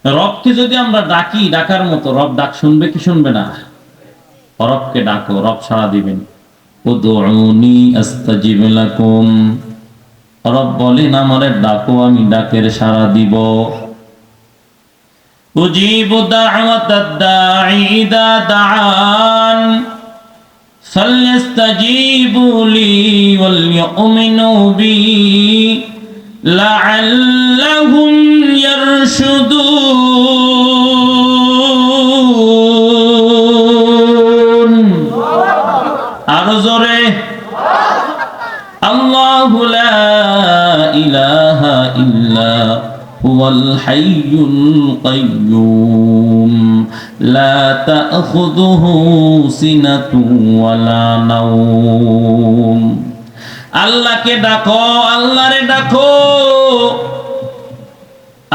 রবকে যদি আমরা ডাকি, ডাকার মতো, রব ডাক শুনবে কি শুনবে না? রবকে ডাকো, রব সাড়া দিবেন। উদউনি আস্তাজিব লাকুম, রব বলেন আমারে ডাকো, আমি ডাকের সাড়া দিব। উজিবু দাওয়াতাদ দাঈ ইযা দাআন ফালইস্তাজিবু লি ওয়াল ইউমিনু বি লাআল্লাহুম ইয়ারশুদুন। আরো জোরে, আল্লাহু লা ইলাহা ইল্লা হুয়াল হাইয়ুল কাইয়্যুম লা তাখুযুহু সিনাতুন ওয়ালা নাওম। আল্লাহকে ডাকো, আল্লাহরে ডাকো।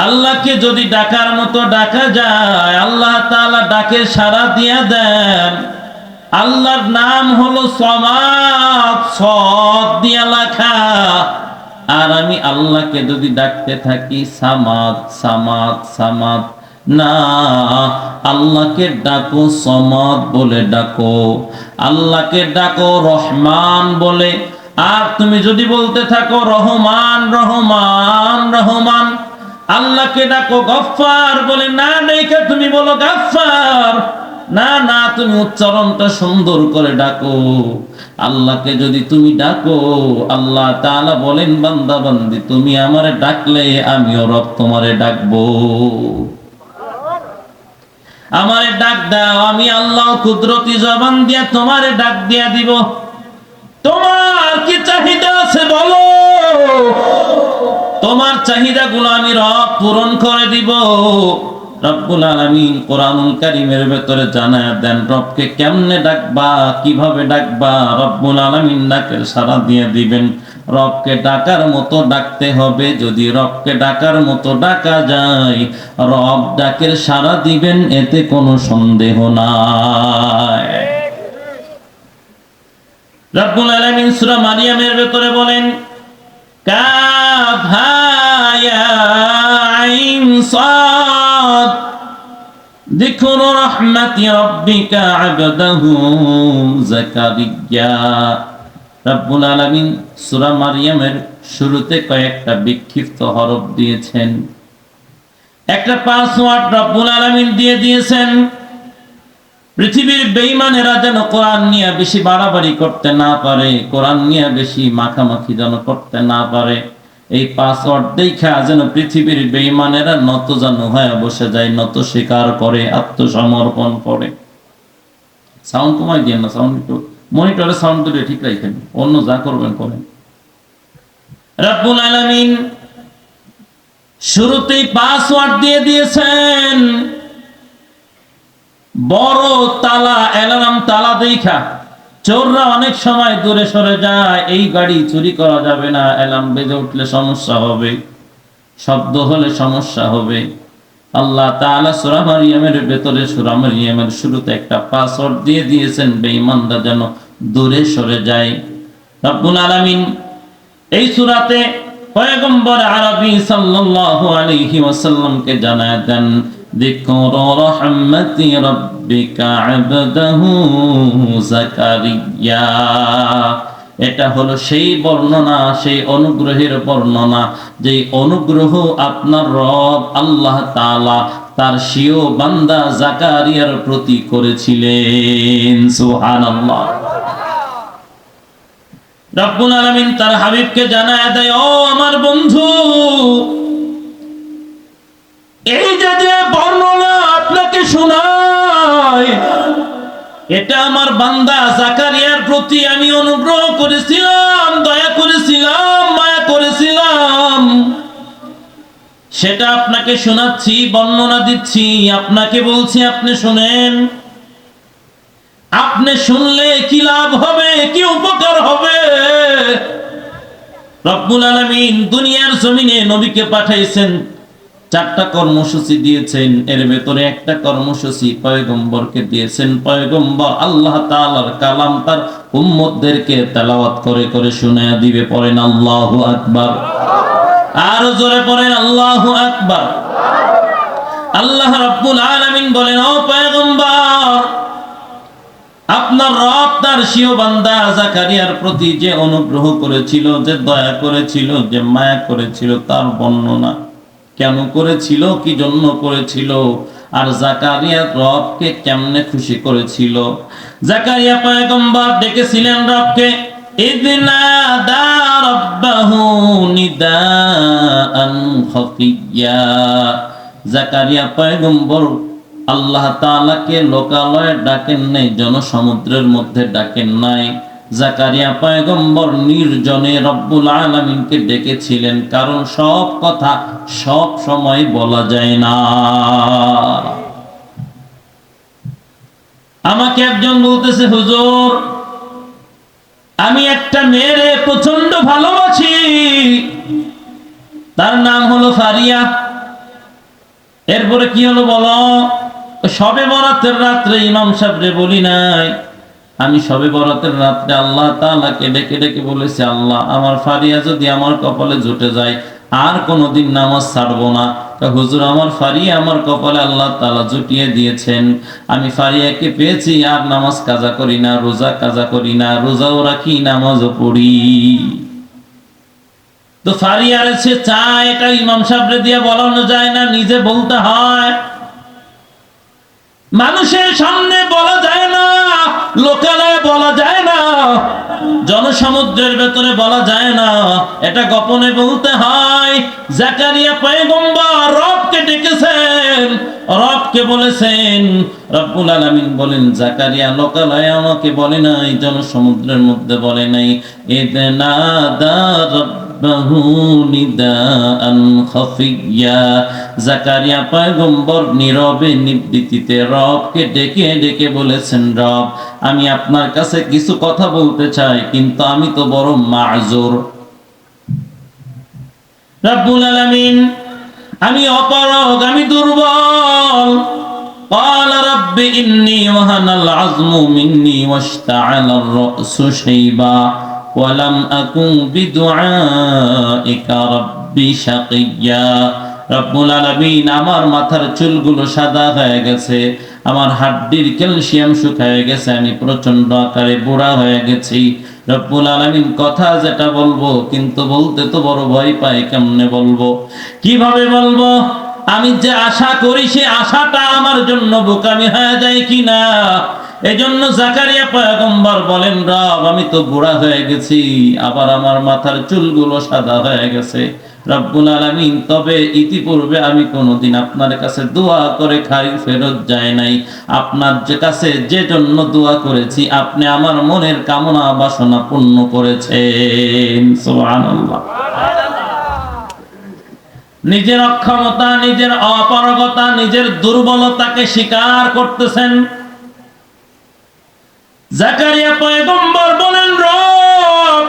আল্লাহকে যদি ডাকার মতো ডাকা যায়, আল্লাহ তাআলা ডাকে সাড়া দিয়া দেন। আল্লাহর নাম হলো সমাদ, সদ দিয়া লেখা। আর আমি আল্লাহকে যদি ডাকতে থাকি সামাদ সামাদ সামাদ, না, আল্লাহকে ডাকো সমাদ বলে ডাকো, আল্লাহকে ডাকো রহমান বলে। আর তুমি যদি বলতে থাকো রহমান রহমান রহমান, আল্লাহকে ডাকো গফফার বলে, না দেখে তুমি বলো গফফার, না না, তুমি উচ্চারণটা সুন্দর করে ডাকো। আল্লাহকে যদি তুমি ডাকো, আল্লাহ তাআলা বলেন বান্দা বান্দি তুমি আমারে ডাকলে আমিও রব তোমারে ডাকবো। আমারে ডাক দাও, আমি আল্লাহ কুদরতি জবান দিয়া তোমারে ডাক দিয়া দিব। তোমার কি চাহিদা আছে বলো, তোমার চাহিদাগুলো আমি রব পূরণ করে দিব। রব্বুল আলামিন কোরআনুল কারীমের ভেতরে জানায়া দেন রবকে কেমনে ডাকবা, কিভাবে ডাকবা। রব্বুল আলামিন ডাকের সাড়া দিয়ে দিবেন। রবকে ডাকার মতো ডাকতে হবে। যদি রবকে ডাকার মতো ডাকা যায়, রব ডাকের সাড়া দিবেন, এতে কোনো সন্দেহ নাই। রব্বুল আলামিন সূরা মারিয়ামের ভেতরে বলেন কাফ হা ইয়া আইন সাদ যিকরু রাহমাতি রাব্বিকা আবদাহু যাকারিয়া। রব্বুল আলামিন সূরা মারিয়ামের শুরুতে কয়েকটা বিক্ষিপ্ত হরফ দিয়েছেন, একটা পাসওয়ার্ড রব্বুল আলামিন দিয়ে দিয়েছেন। পৃথিবীর বেঈমানেরা যেন কোরআন নিয়ে বেশি বাড়াবাড়ি করতে না পারে, কোরআন নিয়ে বেশি মাখামাখি যেন করতে না পারে। এই পাসওয়ার্ড দেখা যেন পৃথিবীর বেঈমানেরা নত যেন হয়ে বসে যায়, নত স্বীকার করে, আত্মসমর্পণ করে। সাউন্ড কমাই দিয়ে না, সাউন্ড একটু মনিটরে সাউন্ড দিলে ঠিক রাখেন, অন্য যা করবেন করেন। রব্বুল আলামিন শুরুতেই পাসওয়ার্ড দিয়ে দিয়েছেন। বড় তালা, অ্যালার্ম তালা দেখা চোররা অনেক সময় দূরে সরে যায়। এই গাড়ি চুরি করা যাবে না, অ্যালার্ম বেজে উঠলে সমস্যা হবে, শব্দ হলে সমস্যা হবে। আল্লাহ তাআলা সূরা মারিয়ামের ভেতরে, সূরা মারিয়ামের শুরুতে একটা পাসওয়ার্ড দিয়ে দিয়েছেন, বেঈমানরা যেন দূরে সরে যায়। রব্বুল আলামিন এই সূরাতে পয়গম্বর আরবি সাল্লাল্লাহু আলাইহি ওয়াসাল্লামকে জানায় দেন যিকরু রাহমাতি রাব্বিকা আবদাহু যাকারিয়া। এটা হলো সেই বর্ণনা, সেই অনুগ্রহের বর্ণনা, যে অনুগ্রহ আপনার রব আল্লাহ তাআলা তার স্বীয় বান্দা যাকারিয়ার প্রতি করেছিলেন। সুবহানাল্লাহ। রব্বুল আলামিন তার হাবিবকে জানায় দেয়, ও আমার বন্ধু, এই যে বর্ণনা আপনাকে শোনায়, এটা আমার বান্দা যাকারিয়ার প্রতি আমি অনুগ্রহ করেছিলাম, দয়া করেছিলাম, মায়া করেছিলাম। সেটা আপনাকে শোনাচ্ছি, বর্ণনা দিচ্ছি, আপনাকে বলছি, আপনি শুনেন। আপনি শুনলে কি লাভ হবে, কি উপকার হবে? রব্বুল আলামিন দুনিয়ার জমিনে নবীকে পাঠাইছেন, 4টা কর্মসূচি দিয়েছেন। এর ভেতরে একটা কর্মসূচি পয়গম্বরকে দিয়েছেন। পয়গম্বর আল্লাহ তাআলার কালাম তার উম্মতদেরকে তেলাওয়াত করে করে শুনায়া দিবে। পড়েন আল্লাহু আকবার। আর জোরে পড়েন আল্লাহু আকবার। আল্লাহ রাব্বুল আলামিন বলেন, ও পয়গম্বর, আপনার রব তার স্বীয় বান্দা জাকারিয়ার প্রতি যে অনুগ্রহ করেছিল, যে দয়া করেছিল, যে মায়া করেছিল, তার বর্ণনা কেন করেছিল, কি জন্য করেছিল, আর জাকারিয়া রবকে কেমনে খুশি করেছিল। জাকারিয়া পয়গম্বর ডেকেছিলেন রবকে, ইযনাদা রাব্বাহু নিদাআন খাফিয়্যা। জাকারিয়া পয়গম্বর আল্লাহ তাআলাকে লোকালয়ে ডাকেন নাই, জনসমুদ্রের মধ্যে ডাকেন নাই। জাকারিয়া পয়গম্বর নির্জনে রব্বুল আলামিনকে ডেকেছিলেন, কারণ সব কথা সব সময় বলা যায় না। আমাকে একজন বলতেছে, হুজুর, আমি একটা মেয়েরে প্রচন্ড ভালোবাসি, তার নাম হলো ফারিয়া। এরপরে কি হলো বলো? শবে বরাতের রাত্রে ইমাম সাহেবরে বলি নাই, আমি শবে বরাতের রাত্রে আল্লাহ তাআলাকে ডেকে ডেকে বলেছি, আল্লাহ, আমার ফারিয়া যদি আমার কপালে জুটে যায় আর কোনোদিন নামাজ ছাড়বো না। হুজুর, আমার ফারিয়া আমার কপালে আল্লাহ তাআলা জুটিয়ে দিয়েছেন, আমি ফারিয়াকে পেয়েছি, আর নামাজ কাজা করি না, রোজা কাজা করি না, রোজাও রাখি, নামাজও পড়ি। তো ফারিয়ার সে চায়, এটা ইমাম সাহেবরে দিয়ে বলানো যায় না, নিজে বলতে হয়। মানুষের সামনে বলা যায় না, লোকালয়ে বলা যায় না, জনসমুদ্রের ভেতরে বলা যায় না, এটা গোপনে বলতে হয়। জাকারিয়া পয়গম্বর রবকে ডেকেছেন, রবকে বলেছেন। রব্বুল আলামিন বলেন, জাকারিয়া লোকালয়ে আমাকে বলে নাই, জনসমুদ্রের মধ্যে বলে নাই। ইযনাদা রাব্বাহু নিদাআন খাফিয়্যা। জাকারিয়া পয়গম্বর নীরবে নিবৃত্তিতে রবকে ডেকে ডেকে বলেছেন, রব, আমি আপনার কাছে কিছু কথা বলতে চাই, কিন্তু আমি তো বড় মাযুর। রব্বুল আলামিন, আমি অপারগ, আমি দুর্বল। قال رب إني وهن العظم مني واشتعل الرأس شيبا ولم أكن بدعائك رب شقيا। রব্বুল আলামিন, আমার মাথার চুলগুলো সাদা হয়ে গেছে, আমার হাড্ডির ক্যালসিয়াম শুকিয়ে গেছে, আমি প্রচন্ড আকারে বুড়া হয়ে গেছি। রব্বুল আলামিন, কথা যেটা বলবো, কিন্তু বলতে তো বড় ভয় পাই, কেমনে বলবো, কিভাবে বলবো? আমি যে আশা করি সে আশাটা আমার জন্য বোকামি হয়ে যায় কিনা। এজন্য জাকারিয়া পয়গম্বর বলেন, রব, আমি তো বুড়া হয়ে গেছি, আবার আমার মাথার চুলগুলো সাদা হয়ে গেছে। রব্বুল আলামিন, তবে ইতিপূর্বে আমি কোনোদিন আপনার কাছে দোয়া করে খালি ফেরত যায় নাই। আপনার যে কাছে যে জন্য দোয়া করেছি, আপনি আমার মনের কামনা বাসনা পূর্ণ করেছেন। সুবহানাল্লাহ। নিজের অক্ষমতা, নিজের অপারগতা, নিজের দুর্বলতাকে স্বীকার করতেছেন। জাকারিয়া পয়গম্বর বলেন, রব,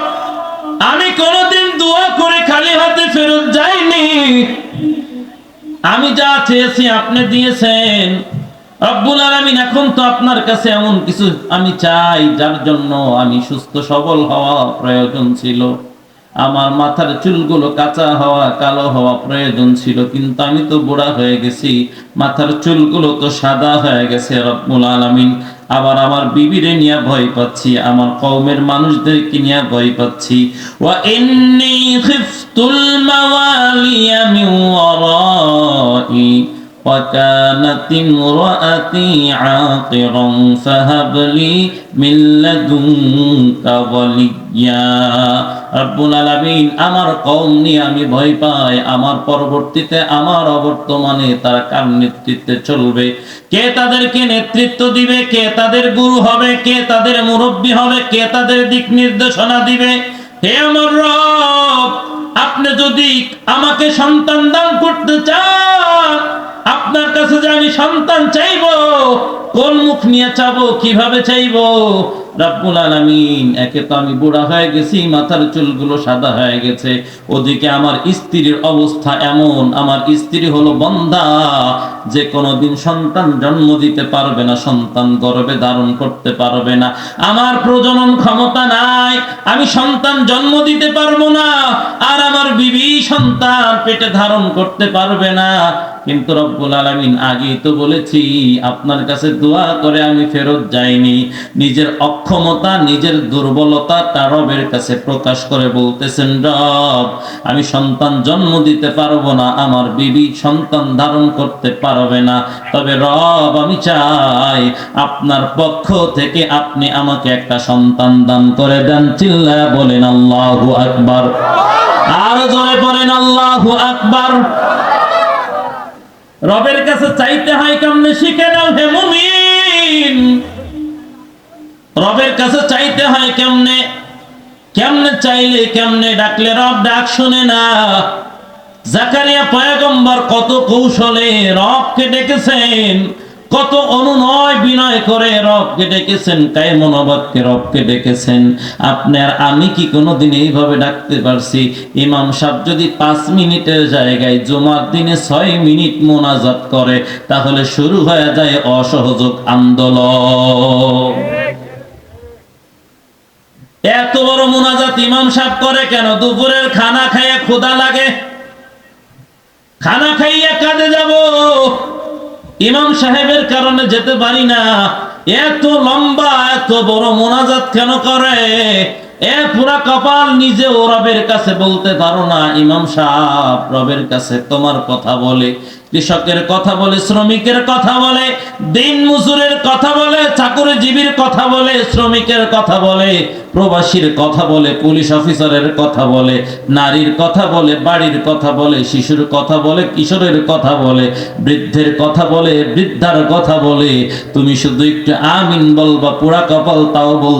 আমি কোনোদিন দোয়া করে খালি হাতে ফেরত যাইনি, আমি যা চেয়েছি আপনি দিয়েছেন। রব্বুল আলামিন, এখন তো আপনার কাছে এমন কিছু আমি চাই যার জন্য আমি সুস্থ সবল হওয়া প্রয়োজন ছিল, আমার মাথার চুলগুলো কাঁচা হওয়া, কালো হওয়া প্রয়োজন ছিল, কিন্তু আমি তো বুড়া হয়ে গেছি, মাথার চুলগুলো তো সাদা হয়ে গেছে। রব্বুল আলামিন, আবার আমার বিবিরে নিয়ে ভয় পাচ্ছি, আমার কওমের মানুষদেরকে নিয়ে ভয় পাচ্ছি। ওয়া ইন্নী খিফতুল মাওয়ালিয়া মিন ওয়ারাই ওয়া কানাত ইমরাআতি আকিরান ফাহাব লি মিন লাদুনকা ওয়ালিয়্যা। রব্বুল আলামিন, আমার কওম নিয়ে আমি ভয় পাই, আমার পরবর্তীতে, আমার অবর্তমানে তারা কার নেতৃত্বে চলবে, কে তাদেরকে নেতৃত্ব দিবে, কে তাদের গুরু হবে, কে তাদের মুরব্বী হবে, কে তাদের দিক নির্দেশনা দিবে। হে আমার রব, আপনি যদি আমাকে সন্তান দান করতে চান, আপনার কাছে যে আমি সন্তান চাইবো, কোন মুখ নিয়ে চাবো, কিভাবে চাইবো, রব্বুল আলামিন, একে তো আমি বুড়া হয়ে গেছি, মাথার চুলগুলো সাদা হয়ে গেছে, ওদিকে আমার স্ত্রীর অবস্থা এমন, আমার স্ত্রী হলো বন্ধা, যে কোনোদিন সন্তান জন্ম দিতে পারবে না, সন্তান গর্ভে ধারণ করতে পারবে না, আমার প্রজনন ক্ষমতা নাই, আমি সন্তান জন্ম দিতে পারবো না, আর আমার বিবি সন্তান পেটে ধারণ করতে পারবে না। কিন্তু রব্বুল আলামিন আগেই তো বলেছি, আপনার কাছে দোয়া করে আমি ফেরত যাইনি। নিজের অক্ষমতা, নিজের দুর্বলতা তার রবের কাছে প্রকাশ করে বলতেছেন, রব আমি সন্তান জন্ম দিতে পারবো না, আমার বিবি সন্তান ধারণ করতে পারবে না, তবে রব আমি চাই আপনার পক্ষ থেকে আপনি আমাকে একটা সন্তান দান করে দেন। চিল্লায়া বলেন আল্লাহু আকবার। আর জোরে বলেন আল্লাহু আকবার। রবের কাছে চাইতে হয় কেমনে শিখে নাও হে মুমিন। রবের কাছে চাইতে হয় কেমনে, কেমনে চাইলে, কেমনে ডাকলে রব ডাক শুনে না। জাকারিয়া পয়গম্বর কত কৌশলে রবকে ডেকেছেন, কত অনুনয় বিনয় করে রবকে ডেকেছেন, কায়মনোবাদকে রবকে ডেকেছেন। আপনার আমি কি কোনোদিন এইভাবে ডাকতে পারছি? ইমাম সাহেব যদি 5 মিনিটের জায়গায় জুমার দিনে 6 মিনিট মোনাজাত করে, তাহলে শুরু হয়ে যায় অসহযোগ আন্দোলন। এত বড় মোনাজাত ইমাম সাহেব করে কেন? দুপুরের খানা খাইয়ে ক্ষুধা লাগে, খানা খাইয়ে কাজে যাব, ইমাম সাহেবের কারণে যেতে পারি না। এত লম্বা এত বড় মোনাজাত কেন করে? এ পুরা কপাল নিজেও রবের কাছে বলতে পারো না। ইমাম সাহেব রবের কাছে তোমার কথা বলে, কৃষকের কথা বলে, শ্রমিকের কথা বলে, দিন মজুরের কথা বলে, চাকরিজীবীর কথা বলে, শ্রমিকের কথা বলে, প্রবাসীর কথা বলে, পুলিশ অফিসারের কথা বলে, নারীর কথা বলে, বাড়ির কথা বলে, শিশুর কথা বলে, কিশোরের কথা বলে, বৃদ্ধের কথা বলে, বৃদ্ধার কথা বলে। তুমি শুধু একটু আমিন বলবা, পুরা কপাল তাও বল